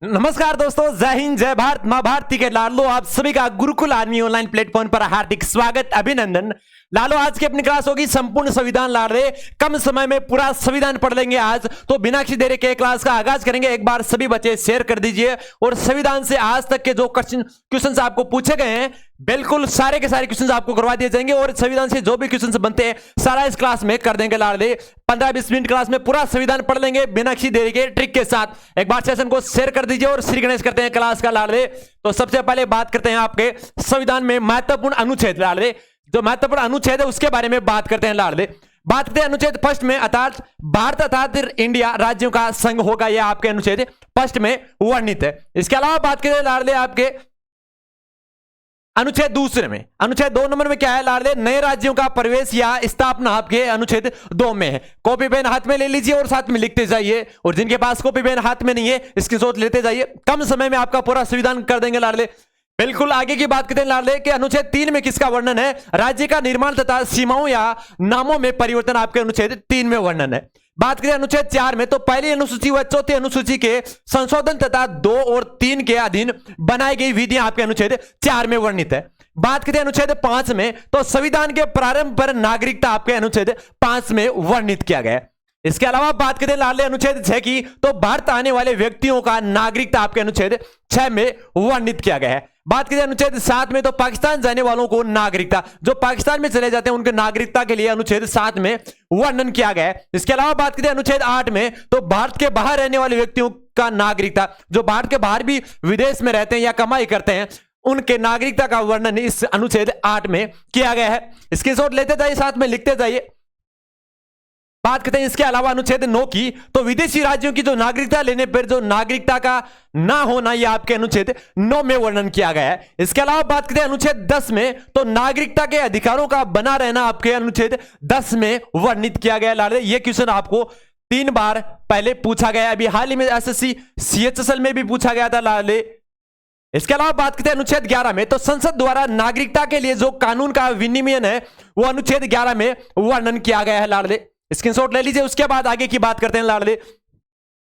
नमस्कार दोस्तों, जय हिंद, जय भारत, मां भारती के लाडलो, आप सभी का गुरुकुल आर्मी ऑनलाइन प्लेटफॉर्म पर हार्दिक स्वागत, अभिनंदन। लालो, आज की अपनी क्लास होगी संपूर्ण संविधान लाडले। कम समय में पूरा संविधान पढ़ लेंगे आज, तो बिना किसी देरी के क्लास का आगाज करेंगे। एक बार सभी बच्चे शेयर कर दीजिए और संविधान से आज तक के जो क्वेश्चन आपको पूछे गए हैं, बिल्कुल सारे के सारे क्वेश्चन आपको करवा दिए जाएंगे और संविधान से जो भी क्वेश्चन बनते हैं सारा इस क्लास में कर देंगे लाडले। 15-20 मिनट क्लास में पूरा संविधान पढ़ लेंगे बिना किसी देरी के ट्रिक के साथ। एक बार सेशन को शेयर कर दीजिए और श्री गणेश करते हैं क्लास का लाडले। तो सबसे पहले बात करते हैं आपके संविधान में महत्वपूर्ण अनुच्छेद लाडले। जो महत्वपूर्ण अनुच्छेद है उसके बारे में बात करते हैं लाडले। बात करते हैं अनुच्छेद फर्स्ट में, अर्थात भारत अर्थात इंडिया राज्यों का संघ होगा, यह आपके अनुच्छेद फर्स्ट में वर्णित है। इसके अलावा बात करें लाडले आपके अनुच्छेद दूसरे में, अनुच्छेद 2 नंबर में क्या है लाडले, नए राज्यों का प्रवेश या स्थापना आपके अनुच्छेद 2 में है। कॉपी पेन हाथ में ले लीजिए और साथ में लिखते जाइए, और जिनके पास कॉपी पेन हाथ में नहीं है स्क्रीनशॉट लेते जाइए। कम समय में आपका पूरा संविधान कर देंगे लाडले। बिल्कुल आगे की बात करते हैं लाडले कि अनुच्छेद 3 में किसका वर्णन है, राज्य का निर्माण तथा सीमाओं या नामों में परिवर्तन आपके अनुच्छेद 3 में वर्णन है। बात करें अनुच्छेद 4 में, तो पहली अनुसूची व चौथी अनुसूची के संशोधन तथा 2 और 3 के अधीन बनाई गई विधियां आपके अनुच्छेद 4 में वर्णित है। बात करें अनुच्छेद 5 में, तो संविधान के प्रारंभ पर नागरिकता आपके अनुच्छेद 5 में वर्णित किया गया है। इसके अलावा बात करें लाडले अनुच्छेद 6 की, तो भारत आने वाले व्यक्तियों का नागरिकता आपके अनुच्छेद 6 में वर्णित किया गया है। बात करें अनुच्छेद 7 में, तो पाकिस्तान जाने वालों को नागरिकता, जो पाकिस्तान में चले जाते हैं उनके नागरिकता के लिए अनुच्छेद 7 में वर्णन किया गया है। इसके अलावा बात करें अनुच्छेद 8 में, तो भारत के बाहर रहने वाले व्यक्तियों का नागरिकता, जो भारत के बाहर भी विदेश में रहते हैं या कमाई करते हैं, उनके नागरिकता का वर्णन इस अनुच्छेद 8 में किया गया है। स्क्रीनशॉट लेते जाइए, साथ में लिखते जाइए। बात करते हैं इसके अलावा अनुच्छेद 9 की, तो विदेशी राज्यों की जो नागरिकता लेने पर जो नागरिकता का ना होना, यह आपके अनुच्छेद 9 में वर्णन किया गया है। इसके अलावा बात करते हैं अनुच्छेद 10 में, तो नागरिकता के अधिकारों का बना रहना आपके अनुच्छेद 10 में वर्णित किया गया लाडले। यह क्वेश्चन आपको 3 बार पहले पूछा गया, अभी हाल ही में एसएससी CHSL में भी पूछा गया था लाडले। इसके अलावा बात करते हैं अनुच्छेद 11 में, तो संसद द्वारा नागरिकता के लिए जो कानून का विनियमन है वो अनुच्छेद 11 में वर्णन किया गया है लाडले। स्क्रीनशॉट ले लीजिए। उसके बाद आगे की बात करते हैं लाडले।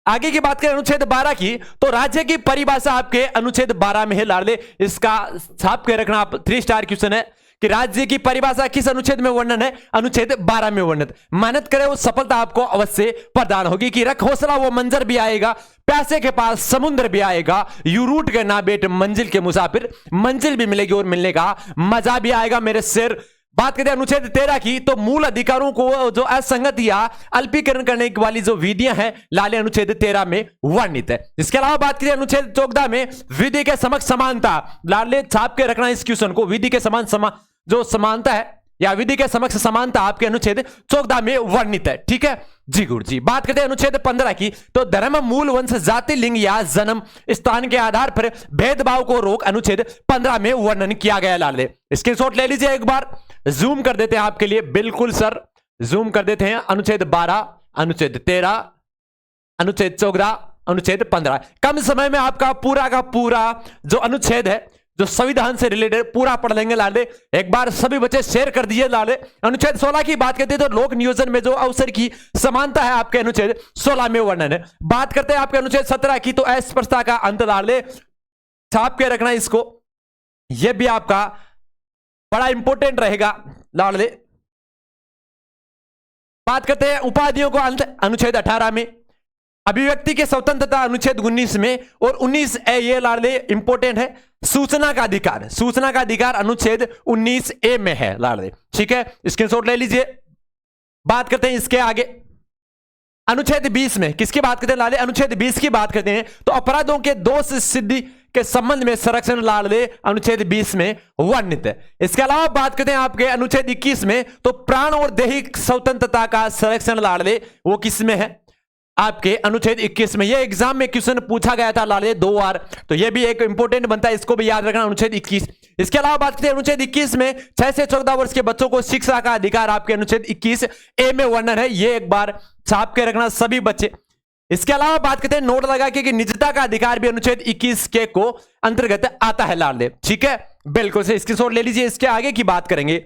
आगे की बात करें अनुच्छेद 12 की, तो राज्य की परिभाषा आपके अनुच्छेद 12 में है लाडले। इसका छाप के रखना, आप 3 स्टार क्वेश्चन है कि राज्य की परिभाषा किस अनुच्छेद में वर्णन है, अनुच्छेद 12 में वर्णित। मेहनत करे वो सफलता आपको अवश्य प्रदान होगी कि रख हौसला वो मंजर भी आएगा, प्यासे के पास समुद्र भी आएगा, यू रूट के ना बेट मंजिल के मुसाफिर, मंजिल भी मिलेगी और मिलने का मजा भी आएगा मेरे शेर। बात करते हैं अनुच्छेद 13 की, तो मूल अधिकारों को जो असंगत या अल्पीकरण करने वाली जो विधियां हैं लाले अनुच्छेद 13 में वर्णित है। इसके अलावा बात करें अनुच्छेद 14 में, विधि के समक्ष समानता, लाले छाप के रखना इस क्वेश्चन को, विधि के समान जो समानता है या विधि के समक्ष समानता आपके अनुच्छेद 14 में वर्णित है। ठीक है जी गुरु जी। बात करते हैं अनुच्छेद 15 की, तो धर्म, मूल, वंश, जाति, लिंग या जन्म स्थान के आधार पर भेदभाव को रोक अनुच्छेद 15 में वर्णन किया गया लाले। स्क्रीनशॉट ले लीजिए, एक बार जूम कर देते हैं आपके लिए, बिल्कुल सर जूम कर देते हैं। अनुच्छेद 12, अनुच्छेद 13, अनुच्छेद 14, अनुच्छेद 15। कम समय में आपका पूरा का पूरा जो अनुच्छेद है जो संविधान से रिलेटेड पूरा पढ़ लेंगे लाडले। एक बार सभी बच्चे शेयर कर दिए लाडले। अनुच्छेद 16 की बात करते हैं, तो लोक नियोजन में जो अवसर की समानता है आपके अनुच्छेद 16 में वर्णन है। बात करते हैं आपके अनुच्छेद 17 की, तो अस्पृश्यता का अंत लाडले, छाप के रखना इसको, यह भी आपका बड़ा इंपॉर्टेंट रहेगा लाडले। बात करते हैं उपाधियों का अंत अनुच्छेद 18 में, अभिव्यक्ति के स्वतंत्रता अनुच्छेद 19 में, और 19 ए ये लाडले इंपॉर्टेंट है, सूचना का अधिकार, सूचना का अधिकार अनुच्छेद 19 ए में है लाडले। ठीक है, स्क्रीनशॉट ले लीजिए। बात करते हैं इसके आगे अनुच्छेद 20 में, किसकी बात करते हैं लाडले, अनुच्छेद 20 की बात करते हैं, तो अपराधों के दोष सिद्धि के संबंध में संरक्षण लाडले अनुच्छेद 20 में वर्णित है। इसके अलावा बात करते हैं आपके अनुच्छेद 21 में, तो प्राण और दैहिक स्वतंत्रता का संरक्षण लाडले वो किस में है, आपके अनुच्छेद 21 में। ये एग्जाम में क्वेश्चन पूछा गया था लाडले 2 बार, तो ये भी एक इंपॉर्टेंट बनता है, इसको भी याद रखना, अनुच्छेद 21। इसके अलावा बात करते हैं अनुच्छेद 21 में 6 से 14 वर्ष के बच्चों को शिक्षा का अधिकार आपके अनुच्छेद 21 ए में वर्णन है। ये एक बार छाप के रखना सभी बच्चे। इसके अलावा बात करते हैं नोट लगा के निजता का अधिकार भी अनुच्छेद 21 के को अंतर्गत आता है लाडले। ठीक है, बिल्कुल से स्क्रीनशॉट ले लीजिए। इसके आगे की बात करेंगे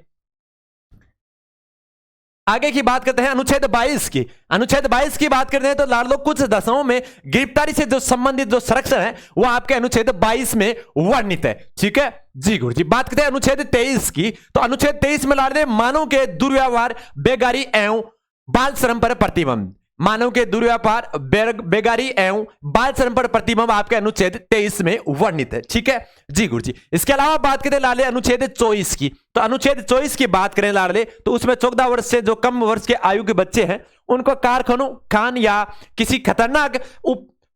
आगे की बात करते हैं अनुच्छेद 22 की। अनुच्छेद 22 की बात करते हैं तो लाडलो कुछ दशाओं में गिरफ्तारी से जो संबंधित जो संरक्षण है वो आपके अनुच्छेद 22 में वर्णित है। ठीक है जी गुरु जी। बात करते हैं अनुच्छेद 23 की। तो अनुच्छेद 23 में लाडले मानव के दुर्व्यवहार, बेगारी एवं बाल श्रम पर प्रतिबंध, मानव के दुर्व्यापार, बेगारी एवं बाल श्रम पर प्रतिबंध आपके अनुच्छेद 23 में वर्णित है। ठीक है जी गुरु जी। इसके अलावा बात करें लाडले अनुच्छेद 24 की। तो अनुच्छेद 24 की बात करें लाडले तो उसमें 14 वर्ष से जो कम वर्ष के आयु के बच्चे हैं उनको कारखानों, खान या किसी खतरनाक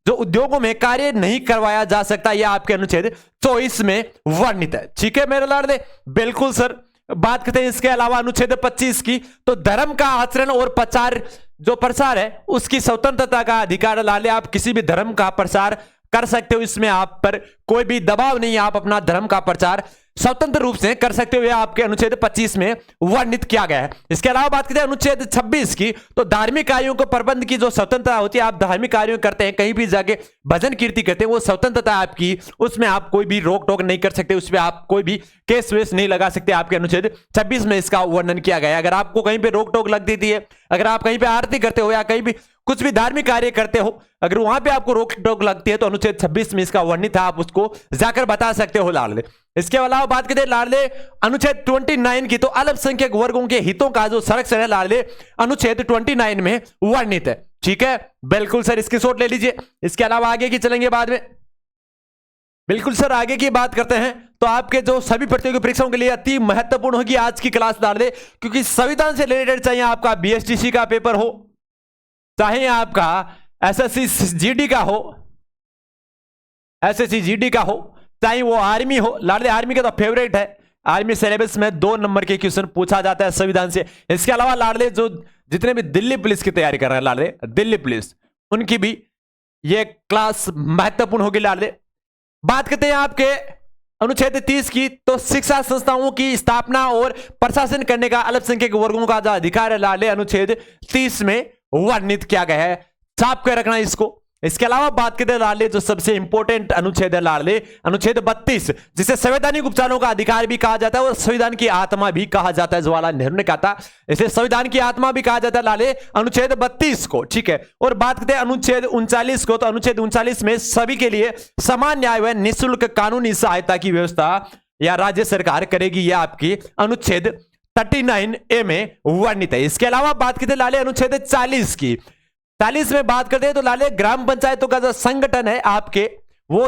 जो उद्योगों में कार्य नहीं करवाया जा सकता, यह आपके अनुच्छेद 24 में वर्णित है। ठीक है मेरे लाडले, बिल्कुल सर। बात करते हैं इसके अलावा अनुच्छेद 25 की। तो धर्म का आचरण और प्रसार है उसकी स्वतंत्रता का अधिकार लाले, आप किसी भी धर्म का प्रसार कर सकते हो, इसमें आप पर कोई भी दबाव नहीं है, आप अपना धर्म का प्रचार स्वतंत्र रूप से कर सकते हो, यह आपके अनुच्छेद 25 में वर्णित किया गया है। इसके अलावा बात करते हैं अनुच्छेद 26 की। तो धार्मिक कार्यों को प्रबंध की जो स्वतंत्रता होती है, आप धार्मिक कार्यों करते हैं, कहीं भी जाके भजन कीर्ति करते हैं, वो स्वतंत्रता आपकी, उसमें आप कोई भी रोक टोक नहीं कर सकते, उसमें आप कोई भी केस वेस नहीं लगा सकते, आपके अनुच्छेद 26 में इसका वर्णन किया गया है। अगर आपको कहीं पे रोक टोक लग देती है, अगर आप कहीं पे आरती करते हो या कहीं भी कुछ भी धार्मिक कार्य करते हो, अगर वहां पे आपको रोक टोक लगती है तो अनुच्छेद 26 में इसका वर्णित है, आप उसको जाकर बता सकते हो लाडले। इसके अलावा बात करते हैं लाडले अनुच्छेद 29 की। तो अल्पसंख्यक वर्गों के हितों का जो संरक्षण है लाडले अनुच्छेद 29 में वर्णित है। ठीक है बिल्कुल सर, इसकी शॉट ले लीजिए। इसके अलावा आगे की चलेंगे बाद में। बिल्कुल सर, आगे की बात करते हैं तो आपके जो सभी प्रतियोगी परीक्षाओं के लिए अति महत्वपूर्ण होगी आज की क्लास लाडले, क्योंकि संविधान से रिलेटेड चाहे आपका बीएसटीसी का पेपर हो, चाहे आपका एसएससी जीडी का हो, एसएससी जीडी का हो, चाहे वो आर्मी हो लाडले, आर्मी का तो फेवरेट है, आर्मी सिलेबस में 2 नंबर के क्वेश्चन पूछा जाता है संविधान से। इसके अलावा लाडले जो जितने भी दिल्ली पुलिस की तैयारी कर रहे हैं लाडले, दिल्ली पुलिस, उनकी भी ये क्लास महत्वपूर्ण होगी लाडले। बात करते हैं आपके अनुच्छेद 30 की। तो शिक्षा संस्थाओं की स्थापना और प्रशासन करने का अल्पसंख्यक वर्गों का जो अधिकार है लाडले अनुच्छेद 30 में वर्णित किया गया है, छाप कर रखना इसको। इसके अलावा बात करते हैं लाडले जो सबसे इंपॉर्टेंट अनुच्छेद है लाडले अनुच्छेद 32, जिसे संवैधानिक उपचारों का अधिकार भी कहा जाता है और संविधान की आत्मा भी कहा जाता है, जवाहरलाल नेहरू ने कहा था, इसे संविधान की आत्मा भी कहा जाता है लाडले अनुच्छेद 32 को। ठीक है, और बात करते हैं अनुच्छेद 39 को। तो अनुच्छेद 39 में सभी के लिए समान न्याय व निःशुल्क कानूनी सहायता की व्यवस्था या राज्य सरकार करेगी, यह आपकी अनुच्छेद 39A में वर्णित है। इसके अलावा बात करते हैं लाले अनुच्छेद 40 की। 40 में बात करते हैं तो लाले ग्राम पंचायतों का जो संगठन है आपके, वो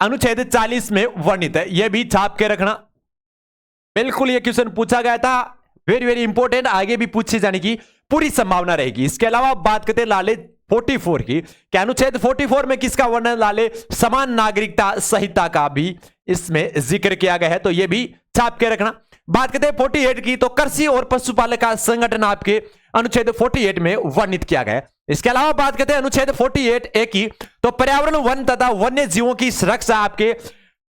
अनुच्छेद 40 में वर्णित है, यह भी छाप के रखना। बिल्कुल ये क्वेश्चन पूछा गया था, वेरी वेरी इंपॉर्टेंट, आगे भी पूछे जाने की पूरी संभावना रहेगी। इसके अलावा बात करते हैं लाले 44 की। क्या अनुच्छेद 44 में किसका वर्णन लाले समान नागरिकता संहिता का भी इसमें जिक्र किया गया है, तो यह भी छाप के रखना। बात करते हैं 48 की। तो कृषि और पशुपालक का संगठन आपके अनुच्छेद 48 में वर्णित किया गया है। इसके अलावा बात करते हैं अनुच्छेद 48A की। तो पर्यावरण, वन तथा वन्य जीवों की सुरक्षा आपके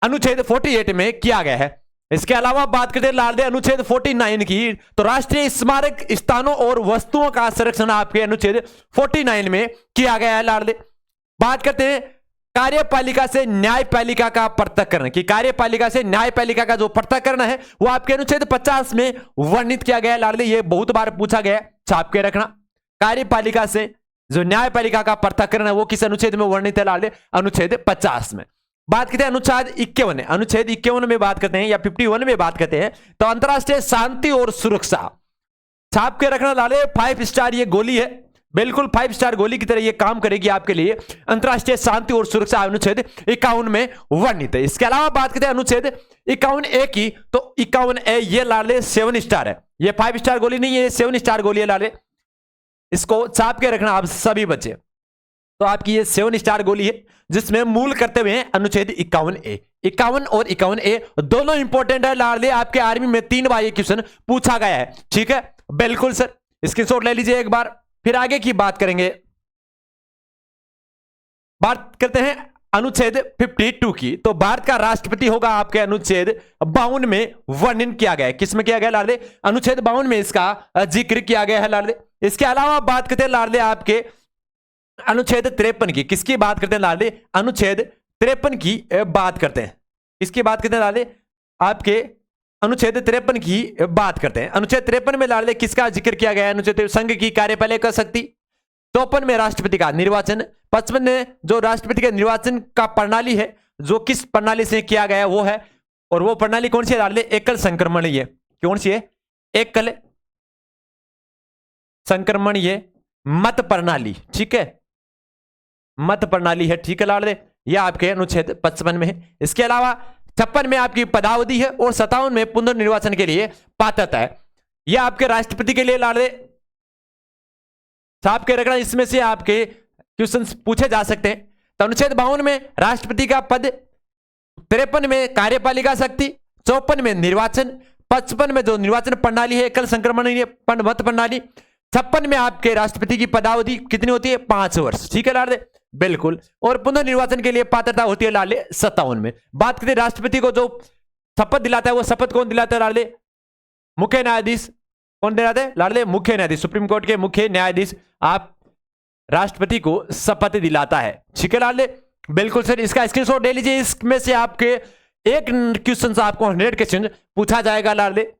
अनुच्छेद 48 में किया गया है। इसके अलावा बात करते हैं लाडले अनुच्छेद 49 की। तो राष्ट्रीय स्मारक स्थानों और वस्तुओं का संरक्षण आपके अनुच्छेद 49 में किया गया है लाडले। बात करते हैं कार्यपालिका से न्यायपालिका का पृथक्करण की। कार्यपालिका से न्यायपालिका का जो पृथक्करण है वो आपके अनुच्छेद 50 में वर्णित किया गया है लाडले, ये बहुत बार पूछा गया, छाप के रखना। कार्यपालिका से जो न्यायपालिका का पृथक्करण है वो किस अनुच्छेद में वर्णित है लाडले? अनुच्छेद 50 में। बात करते हैं अनुच्छेद 51 है। अनुच्छेद 51 में बात करते हैं या 51 में बात करते हैं तो अंतरराष्ट्रीय शांति और सुरक्षा, छाप के रखना लाडले। 5 स्टार ये गोली है, बिल्कुल 5 स्टार गोली की तरह ये काम करेगी आपके लिए। अंतरराष्ट्रीय शांति और सुरक्षा अनुच्छेद 51 में वर्णित है। इसके अलावा बात करते हैं अनुच्छेद 51A की। तो 51A ये लाडले 7 स्टार है, ये 5 स्टार गोली नहीं है, ये 7 स्टार गोली है लाडले, इसको छाप के रखना आप सभी बच्चे। तो आपकी ये 7 स्टार गोली है जिसमें मूल करते हुए अनुच्छेद 51A। 51 और 51A दोनों इंपॉर्टेंट है लाडले, आपके आर्मी में 3 बार ये क्वेश्चन पूछा गया है। ठीक है बिल्कुल सर, स्क्रीनशॉट ले लीजिए एक बार। फिर आगे की बात करेंगे, बात करते हैं अनुच्छेद 52 की। तो भारत का राष्ट्रपति होगा आपके अनुच्छेद 52 में वर्णन किया गया है। किसमें किया गया लाडले? अनुच्छेद 52 में इसका जिक्र किया गया है लाडले। इसके अलावा बात करते हैं लाडले आपके अनुच्छेद 53 की। किसकी बात करते हैं लाडले? अनुच्छेद 53 की बात करते हैं। किसकी बात करते हैं लाडले? आपके अनुच्छेद 53 की बात करते हैं। अनुच्छेद 53 में लाडले किसका जिक्र किया गया है? अनुच्छेद संघ की कार्यपालिका शक्ति। 54 में राष्ट्रपति का निर्वाचन। 55 में जो राष्ट्रपति के निर्वाचन का प्रणाली है, जो किस प्रणाली से किया गया है वो है, और वो प्रणाली कौन सी है लाडले? एकल संक्रमणीय। कौन सी है? एकल संक्रमणीय मत प्रणाली। ठीक है, मत प्रणाली है। ठीक है लाडले, यह आपके अनुच्छेद 55 में है। इसके अलावा 56 में आपकी पदावधि है और 57 में पुनर्निर्वाचन के लिए पात्रता है। यह आपके राष्ट्रपति के लिए लाडले छाप के रखना, इसमें से आपके क्वेश्चंस पूछे जा सकते हैं। तो अनुच्छेद 52 में राष्ट्रपति का पद, 53 में कार्यपालिका शक्ति, 54 में निर्वाचन, 55 में जो निर्वाचन प्रणाली है एकल संक्रमणीय मत प्रणाली, 56 में आपके राष्ट्रपति की पदावधि कितनी होती है? 5 वर्ष। ठीक है लाडले, बिल्कुल। और पुनर्निर्वाचन के लिए पात्रता होती है लाडले 57 में। बात करते हैं राष्ट्रपति को जो शपथ दिलाता है, वो शपथ कौन दिलाता है लाडले? मुख्य न्यायाधीश। कौन दिलाते हैं लाडले? मुख्य न्यायाधीश। सुप्रीम कोर्ट के मुख्य न्यायाधीश आप राष्ट्रपति को शपथ दिलाता है। ठीक है लाडले, बिल्कुल सर। इसका स्क्रीनशॉट ले लीजिए, इसमें से आपके एक क्वेश्चन आपको 100 क्वेश्चन पूछा जाएगा लाडले।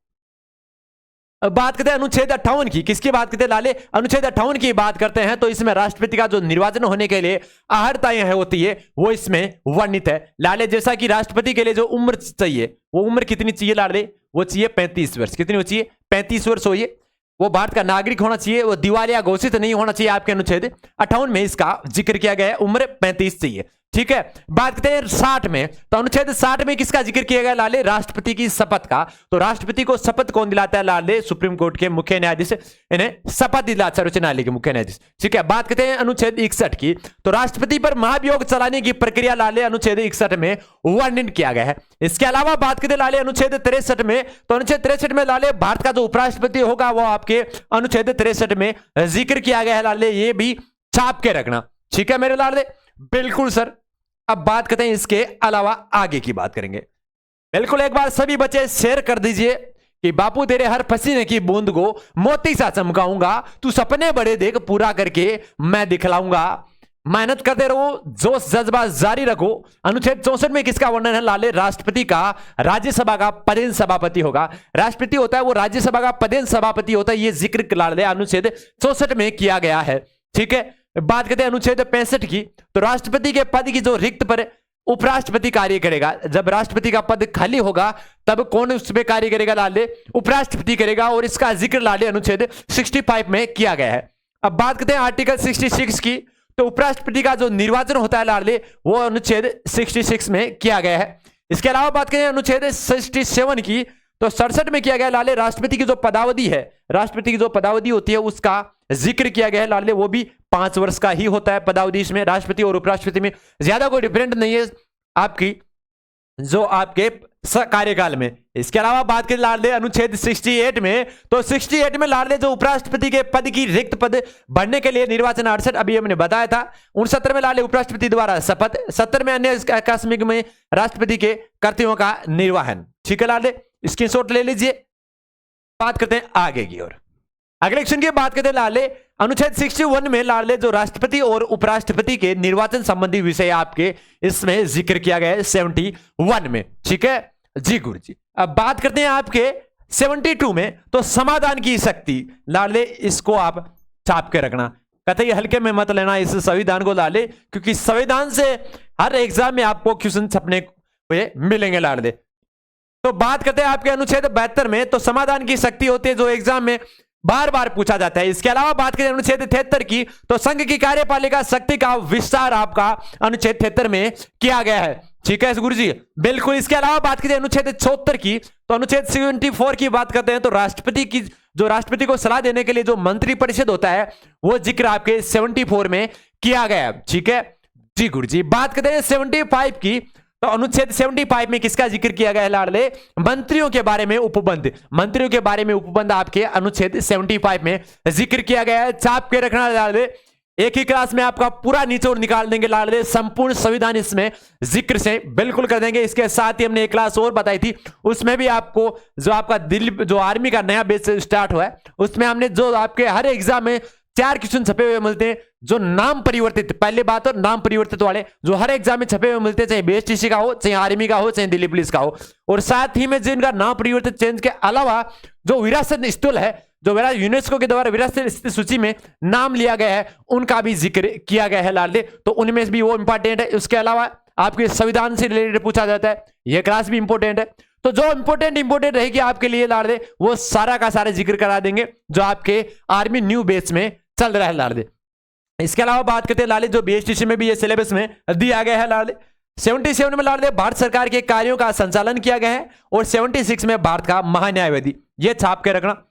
अब बात करते हैं अनुच्छेद 58 की। किसकी बात करते हैं लाले? अनुच्छेद 58 की बात करते हैं तो इसमें राष्ट्रपति का जो निर्वाचन होने के लिए अहर्ताएं होती है वो इसमें वर्णित है लाले। जैसा कि राष्ट्रपति के लिए जो उम्र चाहिए, वो उम्र कितनी चाहिए लाले? वो चाहिए 35 वर्ष। कितनी हो चाहिए? 35 वर्ष होइए। वो भारत का नागरिक होना चाहिए, वो दिवालिया घोषित नहीं होना चाहिए। आपके अनुच्छेद 58 में इसका जिक्र किया गया है, उम्र 35 चाहिए। ठीक है, बात करते हैं 60 में। तो अनुच्छेद 60 में किसका जिक्र किया गया लाले? राष्ट्रपति की शपथ का। तो राष्ट्रपति को शपथ कौन दिलाता है लाले? सुप्रीम कोर्ट के मुख्य न्यायाधीश इन्हें शपथ दिलाता, सर्वोच्च न्यायालय के मुख्य न्यायाधीश। ठीक है, बात करते हैं अनुच्छेद 61 की। तो राष्ट्रपति पर महाभियोग चलाने की प्रक्रिया लाले अनुच्छेद 61 में वर्णन किया गया है। इसके अलावा बात करते लाले अनुच्छेद 63 में। तो अनुच्छेद 63 में लाले भारत का जो उपराष्ट्रपति होगा वो आपके अनुच्छेद 63 में जिक्र किया गया है लाले, ये भी छाप के रखना। ठीक है मेरे लाले, बिल्कुल सर। अब बात करते हैं इसके अलावा आगे की बात करेंगे। बिल्कुल, एक बार सभी बच्चे शेयर कर दीजिए कि बापू तेरे हर पसीने की बूंद को मोती सा चमकाऊंगा, तू सपने बड़े देख पूरा करके मैं दिखलाऊंगा। मेहनत करते रहो, जोश जज्बा जारी रखो। अनुच्छेद 64 में किसका वर्णन है लाले? राष्ट्रपति का राज्यसभा का पदेन सभापति होगा। राष्ट्रपति होता है वो राज्यसभा का पदेन सभापति होता है, ये जिक्र लाले अनुच्छेद 64 में किया गया है। ठीक है, बात करते हैं अनुच्छेद 65 की। तो राष्ट्रपति के पद की जो रिक्त पर उपराष्ट्रपति कार्य करेगा। जब राष्ट्रपति का पद खाली होगा तब कौन उस पर कार्य करेगा लाले? उपराष्ट्रपति करेगा, और इसका जिक्र लाले अनुच्छेद 65 में किया गया है। अब बात करते हैं आर्टिकल 66 की। तो उपराष्ट्रपति का जो निर्वाचन होता है लाले वो अनुच्छेद 66 में किया गया है। इसके अलावा बात करें अनुच्छेद 67 की। तो 67 में किया गया लाले राष्ट्रपति की जो पदावधि है, राष्ट्रपति की जो पदावधि होती है उसका जिक्र किया गया है लाले, वो भी 5 वर्ष का ही होता है पदावधि। इसमें राष्ट्रपति और उपराष्ट्रपति में ज्यादा कोई डिफरेंट नहीं है आपकी जो आपके कार्यकाल में। इसके अलावा बात करें लाडले अनुच्छेद 68 में। तो 68 में लाडले जो उपराष्ट्रपति के पद की रिक्त पद भरने के लिए निर्वाचन 68 अभी हमने बताया था। 69 में लाडले उपराष्ट्रपति द्वारा शपथ। 70 में अन्य आकस्मिक में राष्ट्रपति के कर्तव्यों का निर्वहन। ठीक है लाडले, स्क्रीनशॉट ले लीजिए। बात करते हैं आगे की ओर। अगले क्वेश्चन की बात करते हैं लाडले अनुच्छेद 61 में लाडले जो राष्ट्रपति और उपराष्ट्रपति के निर्वाचन संबंधी विषय आपके इसमें जिक्र किया गया है 71 में। ठीक है जी गुरु जी। अब बात करते हैं आपके 72 में। तो समाधान की शक्ति लाडले, इसको आप छाप के रखना, कतई हल्के में मत लेना इस संविधान को लाडले, क्योंकि संविधान से हर एग्जाम में आपको क्वेश्चन छपने हुए मिलेंगे लाडले। तो बात करते हैं आपके अनुच्छेद 72 में। तो समाधान की शक्ति होती है जो एग्जाम में बार बार पूछा जाता है। इसके अलावा बात करें अनुच्छेद 73 की। तो संघ की कार्यपालिका शक्ति का विस्तार आपका अनुच्छेद 73 में किया गया है। ठीक है गुरु जी, बिल्कुल। इसके अलावा बात करें अनुच्छेद 74 की। तो अनुच्छेद 74 की बात करते हैं तो राष्ट्रपति की जो राष्ट्रपति को सलाह देने के लिए जो मंत्रिपरिषद होता है वो जिक्र आपके 74 में किया गया है। ठीक है जी गुरु जी। बात करते हैं 75 की। तो अनुच्छेद 75 में किसका जिक्र किया गया है लाडले? मंत्रियों के बारे में उपबंध। मंत्रियों के बारे में उपबंध आपके अनुच्छेद 75 में जिक्र किया गया है। छाप के रखना लाडले, एक ही क्लास में आपका पूरा निचोड़ निकाल देंगे लाडले, संपूर्ण संविधान इसमें जिक्र से बिल्कुल कर देंगे। इसके साथ ही हमने एक क्लास और बताई थी, उसमें भी आपको जो आपका दिल्ली जो आर्मी का नया बेस स्टार्ट हुआ है उसमें हमने जो आपके हर एग्जाम में 4 क्वेश्चन छपे हुए मिलते हैं जो नाम परिवर्तित, पहले बात, और नाम परिवर्तित वाले जो हर एग्जाम में छपे हुए मिलते हैं, चाहे बीएसटीसी का हो, चाहे आर्मी का हो, चाहे दिल्ली पुलिस का हो। और साथ ही में जिनका नाम परिवर्तित चेंज के अलावा जो विरासत स्थल है, जो यूनेस्को के द्वारा विरासत स्थल सूची में नाम लिया गया है, उनका भी जिक्र किया गया है लाडले। तो उनमें भी वो इंपॉर्टेंट है। उसके अलावा आपके संविधान से रिलेटेड पूछा जाता है, यह क्लास भी इंपॉर्टेंट है। तो जो इंपॉर्टेंट रहेगी आपके लिए लाडले, वो सारा का सारा जिक्र करा देंगे जो आपके आर्मी न्यू बेस में चल रहा है लाडले। इसके अलावा बात करते हैं लाडले, जो बीएसटीसी में भी ये सिलेबस में दिया गया है लाडले। 77 में लाडले भारत सरकार के कार्यों का संचालन किया गया है, और 76 में भारत का महान्यायवादी, ये छाप के रखना।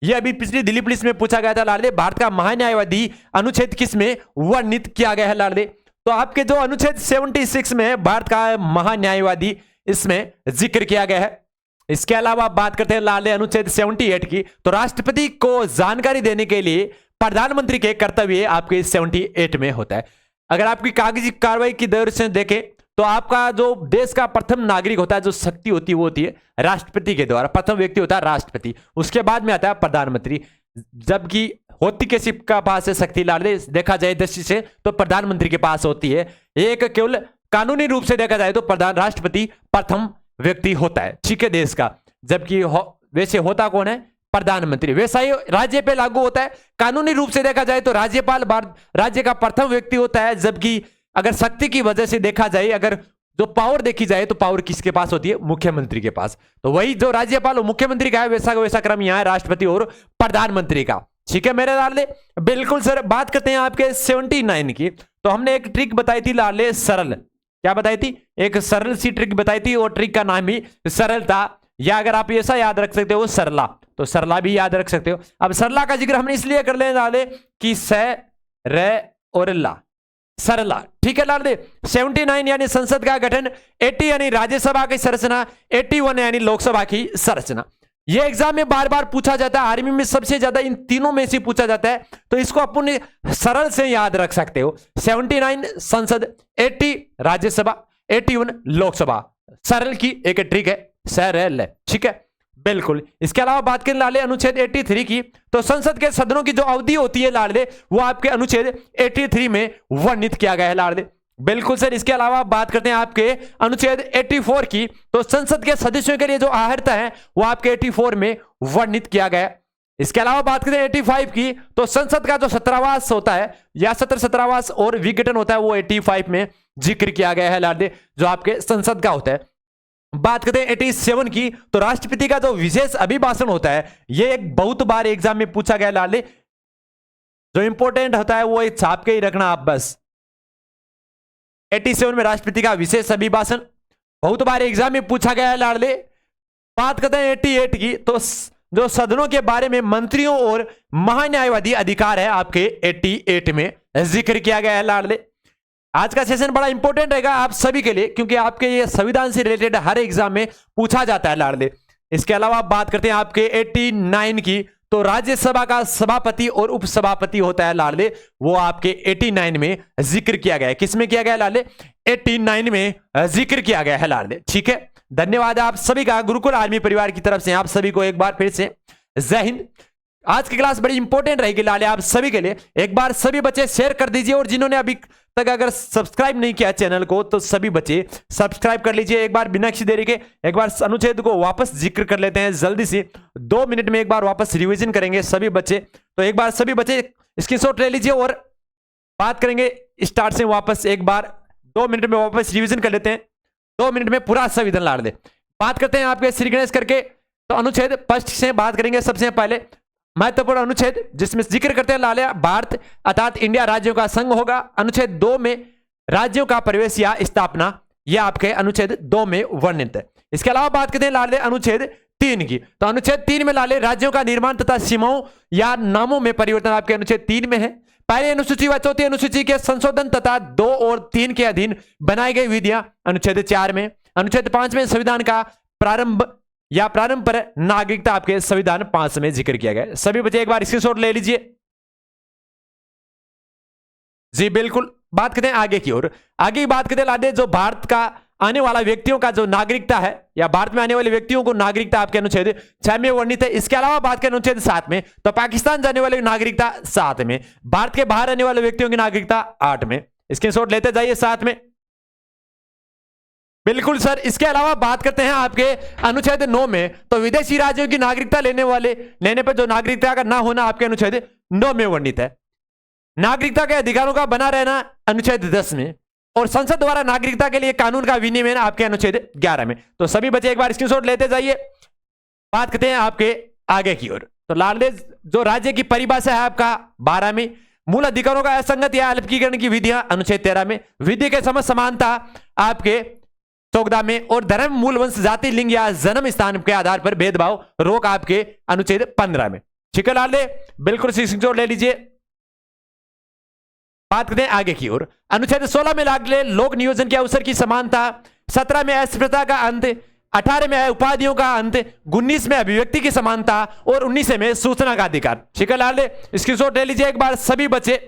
ये अभी पिछली दिल्ली पुलिस में पूछा गया था लाडले, भारत का महान्यायवादी अनुच्छेद किस में वर्णित किया गया है लाडले। तो आपके जो अनुच्छेद 76 में भारत का महान्यायवादी, इसमें जिक्र किया गया है। इसके अलावा बात करते हैं लाडले अनुच्छेद 78 की, तो राष्ट्रपति को जानकारी देने के लिए प्रधानमंत्री के कर्तव्य आपके 78 में होता है। अगर आपकी कागजी कार्रवाई की दर से देखें तो आपका जो देश का प्रथम नागरिक होता है, जो शक्ति होती है, वो होती है राष्ट्रपति के द्वारा। प्रथम व्यक्ति होता है राष्ट्रपति, उसके बाद में आता है प्रधानमंत्री। जबकि होती किसी का पास है शक्ति लाडले, देखा जाए दृष्टि से तो प्रधानमंत्री के पास होती है। एक केवल कानूनी रूप से देखा जाए तो राष्ट्रपति प्रथम व्यक्ति होता है, ठीक है, देश का। जबकि वैसे होता कौन है? प्रधानमंत्री। वैसा ही राज्य पे लागू होता है। कानूनी रूप से देखा जाए तो राज्यपाल राज्य का प्रथम व्यक्ति होता है, जबकि अगर शक्ति की वजह से देखा जाए, अगर जो पावर देखी जाए तो पावर किसके पास होती है? मुख्यमंत्री के पास। तो वही जो राज्यपाल और मुख्यमंत्री का है, वैसा का वैसा क्रम यहाँ है राष्ट्रपति और प्रधानमंत्री का, ठीक है मेरे लाडले। बिल्कुल सर। बात करते हैं आपके 79 की, तो हमने एक ट्रिक बताई थी लाडले, सरल। क्या बताई थी? एक सरल सी ट्रिक बताई थी, और ट्रिक का नाम भी सरल था, या अगर आप ऐसा याद रख सकते हो सरला, तो सरला भी याद रख सकते हो। अब सरला का जिक्र हमने इसलिए कर ले लाडले कि स र और ला, सरला, ठीक है लाडले। 79 यानी संसद का गठन, 80 यानी राज्यसभा की संरचना, 81 यानी लोकसभा की संरचना। ये एग्जाम में बार बार पूछा जाता है, आर्मी में सबसे ज्यादा इन तीनों में से पूछा जाता है, तो इसको अपन सरल से याद रख सकते हो। 79 संसद, 80 राज्यसभा, 81 लोकसभा। सरल की एक ट्रिक है, सरल, ठीक है बिल्कुल। इसके अलावा बात करें लाडले अनुच्छेद 83 की, तो संसद के सदनों की जो अवधि होती है लाडले, वो आपके अनुच्छेद 83 में वर्णित किया गया है लाडले। बिल्कुल सर। इसके अलावा बात करते हैं आपके अनुच्छेद 84 की, तो संसद के सदस्यों के लिए जो आहर्ता है वो आपके 84 में वर्णित किया गया है। इसके अलावा बात करते हैं 85 की, तो संसद का जो छात्रावास होता है या सत्र छात्रावास और विघटन होता है, वो 85 में जिक्र किया गया है लाडले, जो आपके संसद का होता है। बात करते हैं 87 की, तो राष्ट्रपति का जो विशेष अभिभाषण होता है, ये एक बहुत बार एग्जाम में पूछा गया लाडले। जो इंपॉर्टेंट होता है वो एक छाप के ही रखना आप बस। 87 में राष्ट्रपति का विशेष अभिभाषण बहुत बार एग्जाम में पूछा गया है लाडले। बात करते हैं 88 की, तो जो सदनों के बारे में मंत्रियों और महान्यायवादी अधिकार है, आपके 88 में जिक्र किया गया है लाडले। आज का सेशन बड़ा इंपॉर्टेंट रहेगा आप सभी के लिए, क्योंकि आपके ये संविधान से रिलेटेड हर एग्जाम में पूछा जाता है लाडले। इसके अलावा बात करते हैं आपके 89 की, तो राज्यसभा का सभापति और उपसभापति होता है लाडले, वो आपके 89 में जिक्र किया गया है। किसमें किया गया है लाडले? 89 में जिक्र किया गया है लाडले, ठीक है। धन्यवाद आप सभी का गुरुकुल आर्मी परिवार की तरफ से आप सभी को एक बार फिर से जय हिंद। आज की क्लास बड़ी इंपॉर्टेंट रहेगी लाडले आप सभी के लिए। एक बार सभी बच्चे शेयर कर दीजिए, और जिन्होंने अभी तक अगर सब्सक्राइब नहीं किया चैनल को, तो सभी बच्चे सब्सक्राइब कर लीजिए। एक बार बिना किसी देरी के एक बार अनुच्छेद को वापस जिक्र कर लेते हैं जल्दी से, 2 मिनट में एक बार वापस रिवीजन करेंगे सभी बच्चे। तो एक बार सभी बच्चे स्क्रीनशॉट ले लीजिए और बात करेंगे स्टार्ट से वापस। एक बार 2 मिनट में वापस रिवीजन कर लेते हैं, 2 मिनट में पूरा संविधान लाडले। बात करते हैं आपके श्री गणेश करके, तो अनुच्छेद 1 से बात करेंगे। सबसे पहले महत्वपूर्ण अनुच्छेद जिसमें जिक्र करते हैं लाले, भारत अर्थात इंडिया राज्यों का संघ होगा। अनुच्छेद 2 में राज्यों का प्रवेश या स्थापना, यह आपके अनुच्छेद 2 में वर्णित है। इसके अलावा बात करते हैं लाले अनुच्छेद 3 की, तो अनुच्छेद 3 में लाले राज्यों का निर्माण तथा सीमाओं या नामों में परिवर्तन आपके अनुच्छेद 3 में है। पहली अनुसूची व चौथी अनुसूची के संशोधन तथा 2 और 3 के अधीन बनाई गई विधियां अनुच्छेद 4 में। अनुच्छेद 5 में संविधान का प्रारंभ या प्रारंभ पर नागरिकता आपके संविधान 5 में जिक्र किया गया है। सभी बच्चे एक बार स्क्रीनशॉट ले लीजिए जी बिल्कुल। बात करते हैं आगे की ओर। आगे की बात करते हैं लाडे, जो भारत का आने वाला व्यक्तियों का जो नागरिकता है या भारत में आने वाले व्यक्तियों को नागरिकता आपके अनुच्छेद 6 में वर्णित है। इसके अलावा बात करें अनुच्छेद 7 में, तो पाकिस्तान जाने वाले नागरिकता 7 में, भारत के बाहर आने वाले व्यक्तियों की नागरिकता 8 में। स्क्रीनशॉट लेते जाइए 7 में। बिल्कुल सर। इसके अलावा बात करते हैं आपके अनुच्छेद 9 में, तो विदेशी राज्यों की नागरिकता लेने पर जो नागरिकता का ना होना आपके अनुच्छेद 9 में वर्णित है। नागरिकता के अधिकारों का बना रहना अनुच्छेद 10 में, और संसद द्वारा नागरिकता के लिए कानून का विनियमन आपके अनुच्छेद 11 में। तो सभी बच्चे एक बार स्क्रीनशॉट लेते जाइए। बात करते हैं आपके आगे की ओर, तो लाडले जो राज्य की परिभाषा है आपका 12 में, मूल अधिकारों का असंगत या अल्पीकरण की विधियां अनुच्छेद 13 में, विधि के समझ समानता आपके 14 में, और धर्म, मूल वंश, जाति, लिंग या जन्म स्थान के आधार पर भेदभाव रोक आपके अनुच्छेद 15 में। ठीक है लाडले, बिल्कुल स्क्रीनशॉट ले लीजिए। बात करते हैं आगे की ओर, अनुच्छेद 16 में लाडले लोक नियोजन के अवसर की समानता, 17 में अस्पृश्यता का अंत, 18 में उपाधियों का अंत, 19 में अभिव्यक्ति की समानता, और 19 में सूचना का अधिकार। ठीक है लाडले, स्क्रीनशॉट ले लीजिए एक बार सभी बच्चे।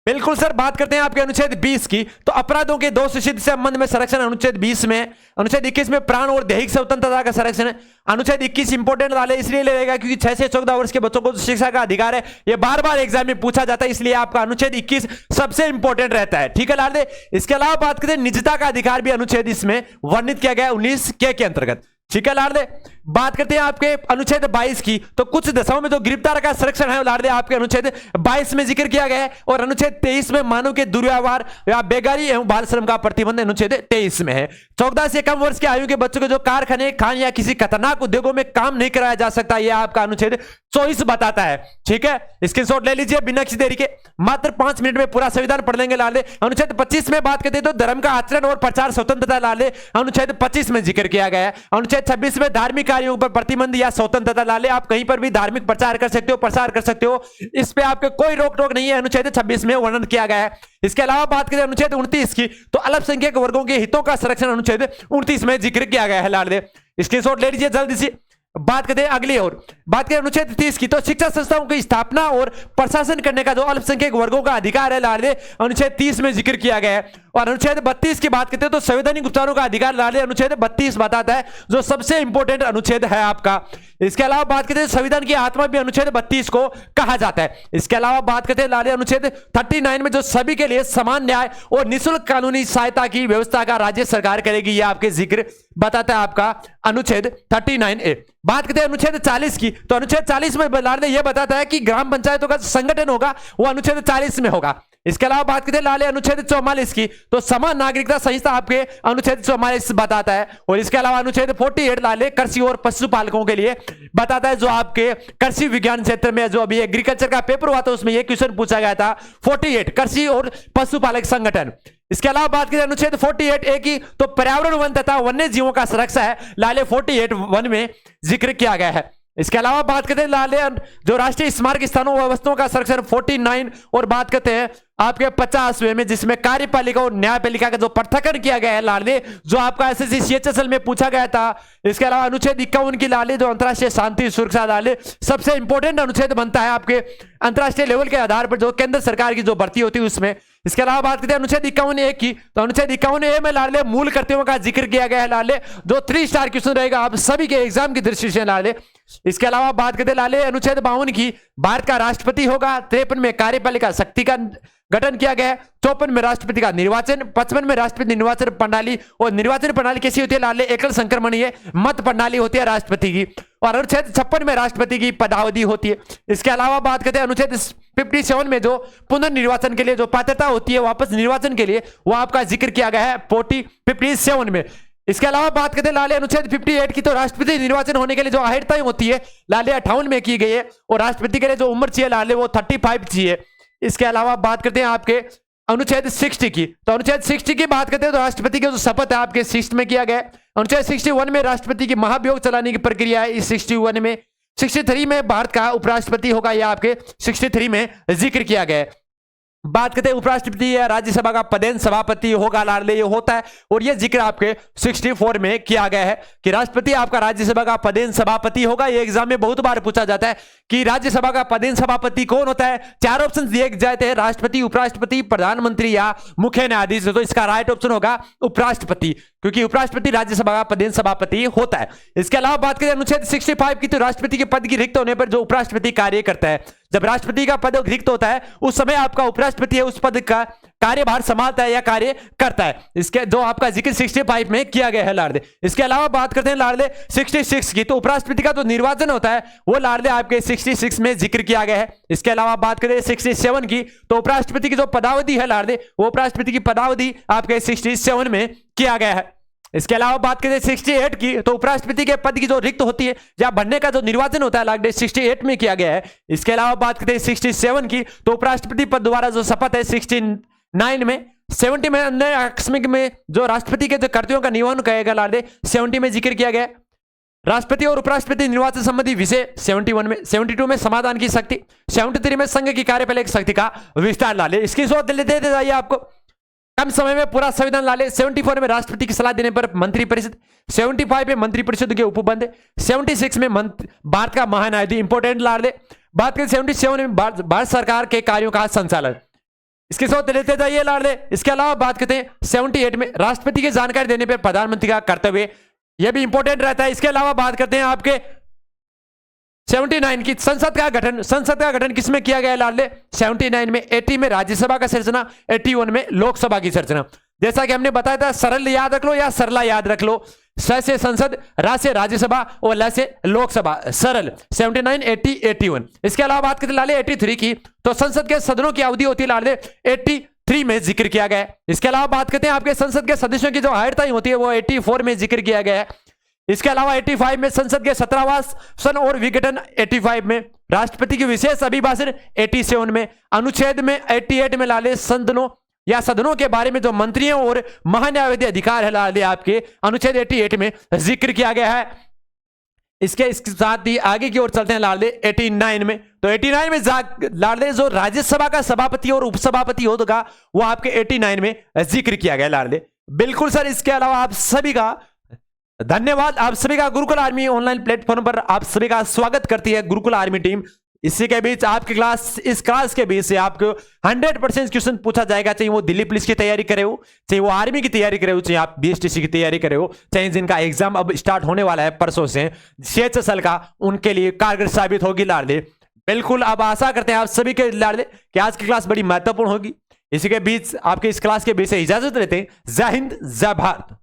बिल्कुल सर। बात करते हैं आपके अनुच्छेद 20 की, तो अपराधों के दोष सिद्ध संबंध में संरक्षण अनुच्छेद 20 में। अनुच्छेद 21 में प्राण और दैहिक स्वतंत्रता का संरक्षण। अनुच्छेद 21 इंपोर्टेंट वाले इसलिए लगेगा क्योंकि 6 से 14 वर्ष के बच्चों को शिक्षा का अधिकार है, ये बार बार एग्जाम में पूछा जाता है, इसलिए आपका अनुच्छेद 21 सबसे इंपॉर्टेंट रहता है। ठीक है लाडले। इसके अलावा बात करते हैं निजता का अधिकार भी अनुच्छेद इसमें वर्णित किया गया 19 के अंतर्गत। ठीक है लाडले। बात करते हैं आपके अनुच्छेद 22 की, तो कुछ दशाओं में जो गिरफ्तार का संरक्षण है लाडले आपके अनुच्छेद 22 में जिक्र किया गया है, और अनुच्छेद 23 में मानव के दुर्व्यवहार या बेगारी एवं बाल श्रम का प्रतिबंध अनुच्छेद 23 में है। 14 से कम वर्ष की आयु के बच्चों को जो कारखाने, खान या किसी खतरनाक उद्योगों में काम नहीं कराया जा सकता, यह आपका अनुच्छेद 24 बताता है। ठीक है, स्क्रीनशॉट ले लीजिए बिना किसी देरी के। मात्र 5 मिनट में पूरा संविधान पढ़ लेंगे लाडले। अनुच्छेद 25 में बात करते हैं तो धर्म का आचरण और प्रचार स्वतंत्रता लाडले अनुच्छेद 25 में जिक्र किया गया है। अनुच्छेद 26 में धार्मिक कार्यों पर प्रतिबंध या स्वतंत्रता लाडले, आप कहीं पर भी धार्मिक प्रचार कर सकते हो, प्रसार कर सकते हो, इस पे आपके कोई रोक टोक नहीं है, अनुच्छेद 26 में वर्णन किया गया है। इसके अलावा बात करें अनुच्छेद 29 की, तो अल्पसंख्यक वर्गों के हितों का संरक्षण अनुच्छेद 29 में जिक्र किया गया है लाडले। स्क्रीनशॉट ले लीजिए जल्दी से। बात करते हैं अगली ओर, बात करें अनुच्छेद 30 की, तो शिक्षा संस्थाओं की स्थापना और प्रशासन करने का जो अल्पसंख्यक वर्गों का अधिकार है लाडले अनुच्छेद 30 में जिक्र किया गया है। और अनुच्छेद 32 की बात करते हैं तो संवैधानिक उपचारों का अधिकार लाडले अनुच्छेद 32 बताता है, जो सबसे इंपॉर्टेंट अनुच्छेद है आपका। इसके अलावा बात करते हैं संविधान की आत्मा भी अनुच्छेद 32 को कहा जाता है। इसके अलावा बात करते हैं लाडले अनुच्छेद 39 में जो सभी के लिए समान न्याय और निःशुल्क कानूनी सहायता की व्यवस्था का राज्य सरकार करेगी, यह आपके जिक्र बताता है आपका अनुच्छेद 39A। बात करते हैं अनुच्छेद 40 की, तो अनुच्छेद 40 में लाडले यह बताता है कि ग्राम पंचायतों का संगठन होगा वो अनुच्छेद 40 में होगा। इसके अलावा बात करते हैं लाडले अनुच्छेद 44 की, तो समान नागरिकता संहिता आपके अनुच्छेद 44 बताता है। और इसके अलावा अनुच्छेद 48 लाडले कृषि और पशुपालकों के लिए बताता है, जो आपके कृषि विज्ञान क्षेत्र में जो अभी एग्रीकल्चर का पेपर हुआ था उसमें यह क्वेश्चन पूछा गया था, 48 कृषि और पशुपालक संगठन। इसके अलावा बात करें अनुच्छेद 48A की, तो पर्यावरण, वन तथा वन्य जीवों का सुरक्षा है लाडले 48(1) में जिक्र किया गया है। इसके अलावा बात करते हैं लाडले जो राष्ट्रीय स्मारक स्थानों व वस्तुओं का संरक्षण 49, और बात करते हैं आपके 50वें में, जिसमें कार्यपालिका और न्यायपालिका का जो पृथक्करण किया गया है लाडले, जो आपका SSC CHSL में पूछा गया था। इसके अलावा अनुच्छेद 51 की लाडले जो अंतरराष्ट्रीय शांति सुरक्षा लाडले सबसे इंपॉर्टेंट अनुच्छेद बनता है आपके अंतरराष्ट्रीय लेवल के आधार पर जो केंद्र सरकार की जो भर्ती होती है उसमें। इसके अलावा बात करते हैं अनुच्छेद 51A की, तो अनुच्छेद 51A में लाडले मूल कर्तव्यों का जिक्र किया गया है लाडले, जो 3 स्टार क्वेश्चन रहेगा आप सभी के एग्जाम की दृष्टि से लाडले। इसके अलावा बात करते हैं लाडले अनुच्छेद 52 की, भारत का राष्ट्रपति होगा। 53 में कार्यपालिका शक्ति का गठन किया गया है। 54 में राष्ट्रपति का निर्वाचन। 55 में राष्ट्रपति निर्वाचन प्रणाली, और निर्वाचन प्रणाली कैसी होती है लाडले, एकल संक्रमणीय मत प्रणाली होती है राष्ट्रपति की। और अनुच्छेद 56 में राष्ट्रपति की पदावधि होती है। इसके अलावा बात करते हैं अनुच्छेद 57 में जो पुनर्निर्वाचन के लिए जो पात्रता होती है वापस निर्वाचन के लिए, वो आपका जिक्र किया गया है 57 में। इसके अलावा बात करते हैं लाडले अनुच्छेद 58 की, तो राष्ट्रपति निर्वाचन होने के लिए जो अहर्ताएं होती है लाडले 58 में की गई है, और राष्ट्रपति के लिए जो उम्र चाहिए लाडले वो 35 चाहिए। इसके अलावा बात करते हैं आपके अनुच्छेद 60 की, तो अनुच्छेद 60 की बात करते हैं तो राष्ट्रपति का जो शपथ है आपके 60 में किया गया है। अनुच्छेद 61 में राष्ट्रपति की महाभियोग चलाने की प्रक्रिया है इस 61 में। 63 में भारत का उपराष्ट्रपति होगा, यह आपके 63 में जिक्र किया गया है। बात करते हैं उपराष्ट्रपति या राज्यसभा का पदेन सभापति होगा लाडले, ये होता है। और ये जिक्र आपके 64 में किया गया है कि राष्ट्रपति आपका राज्यसभा का पदेन सभापति होगा। ये एग्जाम में बहुत बार पूछा जाता है कि राज्यसभा का पदेन सभापति कौन होता है। 4 ऑप्शन दिए जाते हैं, राष्ट्रपति, उपराष्ट्रपति, प्रधानमंत्री या मुख्य न्यायाधीश। तो इसका राइट ऑप्शन होगा उपराष्ट्रपति, क्योंकि उपराष्ट्रपति राज्यसभा का पदेन सभापति होता है। इसके अलावा बात करें अनुच्छेद 65 की, तो राष्ट्रपति के पद की रिक्त होने पर जो उपराष्ट्रपति कार्य करता है, जब राष्ट्रपति का पद रिक्त होता है उस समय आपका उपराष्ट्रपति है उस पद का कार्यभार संभालता है या कार्य करता है। इसके जो आपका जिक्र 65 में किया गया है लाडले। इसके अलावा बात करते हैं लाडले 66 की, तो उपराष्ट्रपति का जो निर्वाचन होता है वो लाडले आपके 66 में जिक्र किया गया है। इसके अलावा बात करें 67 की, तो उपराष्ट्रपति की जो पदावधि है लाडले, वो उपराष्ट्रपति की पदावधि आपके 67 में किया गया है। इसके अलावा बात करें 68 की, तो उपराष्ट्रपति के पद की जो रिक्त होती है या बनने का जो निर्वाचन होता है लाडले 68 में किया गया है। इसके अलावा बात करते हैं 67 की, तो उपराष्ट्रपति पद द्वारा जो शपथ है 69 में, 70 में अन्य आकस्मिक में जो राष्ट्रपति के जो कर्तव्यों का निर्वहन करेगा लाडले 70 में जिक्र किया गया है। राष्ट्रपति और उपराष्ट्रपति निर्वाचन संबंधी विषय 71 में, 72 में समाधान की शक्ति, 73 में संघ की कार्यपालक शक्ति का विस्तार लाले। इसकी शोध लेते जाइए, आपको कम समय में पूरा संविधान लाले। 74 में राष्ट्रपति की सलाह देने पर मंत्रिपरिषद, 75 में मंत्रिपरिषद के उपबंध, 76 में भारत का महान्यायाधीश, इंपोर्टेंट लाले। बात करें 77 में भारत सरकार के कार्यों का संचालन। इसके साथ लेते जाइए लाडले। इसके अलावा बात करते हैं 78 में राष्ट्रपति की जानकारी देने पर प्रधानमंत्री का कर्तव्य, यह भी इंपॉर्टेंट रहता है। इसके अलावा बात करते हैं आपके 79 की, संसद का गठन। संसद का गठन किसमें किया गया लाडले? 79 में। 80 में राज्यसभा का सिरजना, 81 में लोकसभा की सिरजना। जैसा कि हमने बताया था, सरल याद रख लो या सरला याद रख लो। स से संसद, रा से राज्यसभा और ल से लोकसभा, सरल। 79, 80, 81। इसके अलावा बात करते लाले 83 की, तो संसद के सदनों की अवधि होती है लाडले 83 में जिक्र किया गया है। इसके अलावा बात करते हैं आपके संसद के सदस्यों की जो हायरताई होती है वो 84 में जिक्र किया गया है। इसके अलावा 85 में संसद के 17वां सन और विघटन 85 में, राष्ट्रपति की विशेष अभिभाषण 87 में, अनुच्छेद में 88 में लाले सदनों या सदनों के बारे में जो मंत्रियों और महान्यायवादी अधिकार है लाले आपके अनुच्छेद 88 में जिक्र किया गया है। इसके साथ ही आगे की ओर चलते हैं लाडले 89 में। तो 89 में लाडले जो राज्यसभा का सभापति और उपसभापति होगा वो आपके 89 में जिक्र किया गया लाडले। बिल्कुल सर। इसके अलावा आप सभी का धन्यवाद। आप सभी का गुरुकुल आर्मी ऑनलाइन प्लेटफॉर्म पर आप सभी का स्वागत करती है गुरुकुल आर्मी टीम। इसी के बीच आपकी क्लास, इस क्लास के बीच से आपको 100% क्वेश्चन पूछा जाएगा, चाहे वो दिल्ली पुलिस की तैयारी करे हो, चाहे वो आर्मी की तैयारी करे हो, चाहे आप बीएसटीसी की तैयारी करे हो, चाहे जिनका एग्जाम अब स्टार्ट होने वाला है परसों से CHSL का, उनके लिए कारगर साबित होगी लाडले। बिल्कुल। अब आशा करते हैं आप सभी के लाडले कि आज की क्लास बड़ी महत्वपूर्ण होगी। इसी के बीच आपके इस क्लास के बीच से इजाजत लेते हैं। जय हिंद, जय भारत।